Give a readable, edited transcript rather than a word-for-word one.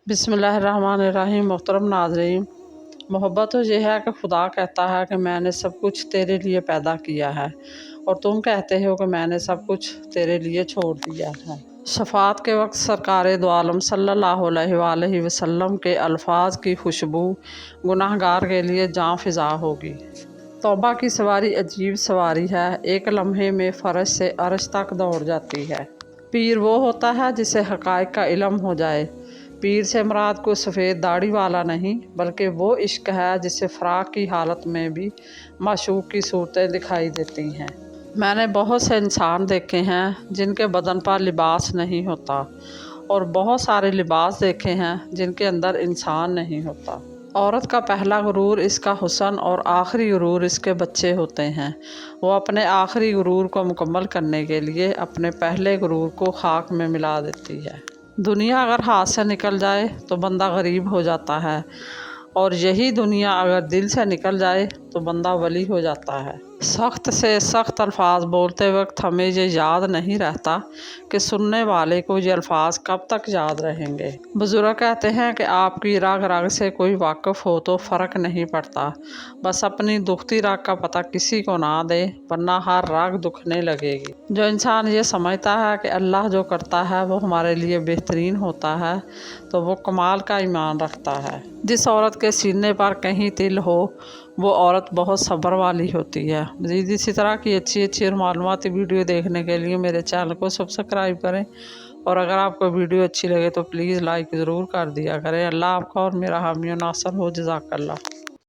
बिस्मिल्लाहिर्रहमानिर्रहीम। मोहतरम नाज़रीन, मोहब्बत तो ये है कि खुदा कहता है कि मैंने सब कुछ तेरे लिए पैदा किया है और तुम कहते हो कि मैंने सब कुछ तेरे लिए छोड़ दिया है। शफ़ात के वक्त सरकार दो आलम सल्लल्लाहु अलैहि वसल्लम के अल्फाज की खुशबू गुनाहगार के लिए जाँ फ़िज़ा होगी। तौबा की सवारी अजीब सवारी है, एक लम्हे में फ़र्श से अर्श तक दौड़ जाती है। पीर वो होता है जिसे हक़ाइक़ का इल्म हो जाए। पीर से मुराद कोई सफ़ेद दाढ़ी वाला नहीं, बल्कि वो इश्क है जिसे फ़राक़ की हालत में भी माशूक़ की सूरतें दिखाई देती हैं। मैंने बहुत से इंसान देखे हैं जिनके बदन पर लिबास नहीं होता, और बहुत सारे लिबास देखे हैं जिनके अंदर इंसान नहीं होता। औरत का पहला गुरूर इसका हुस्न और आखिरी गुरूर इसके बच्चे होते हैं। वो अपने आखिरी गुरूर को मुकम्मल करने के लिए अपने पहले गुरूर को खाक में मिला देती है। दुनिया अगर हाथ से निकल जाए तो बंदा गरीब हो जाता है, और यही दुनिया अगर दिल से निकल जाए तो बंदा वली हो जाता है। सख्त से सख्त अल्फाज बोलते वक्त हमें ये याद नहीं रहता कि सुनने वाले को ये अल्फाज कब तक याद रहेंगे। बुजुर्ग कहते हैं कि आपकी रग रग से कोई वाकिफ़ हो तो फ़र्क नहीं पड़ता, बस अपनी दुखती रग का पता किसी को ना दे, वरना हर रग दुखने लगेगी। जो इंसान ये समझता है कि अल्लाह जो करता है वो हमारे लिए बेहतरीन होता है, तो वो कमाल का ईमान रखता है। जिस औरत के सीने पर कहीं तिल हो वो औरत बहुत सब्र वाली होती है। मज़ीद इसी तरह की अच्छी और मालूमाती वीडियो देखने के लिए मेरे चैनल को सब्सक्राइब करें, और अगर आपको वीडियो अच्छी लगे तो प्लीज़ लाइक ज़रूर कर दिया करें। अल्लाह आपका और मेरा हामी और नासर हो। जज़ाकल्लाह।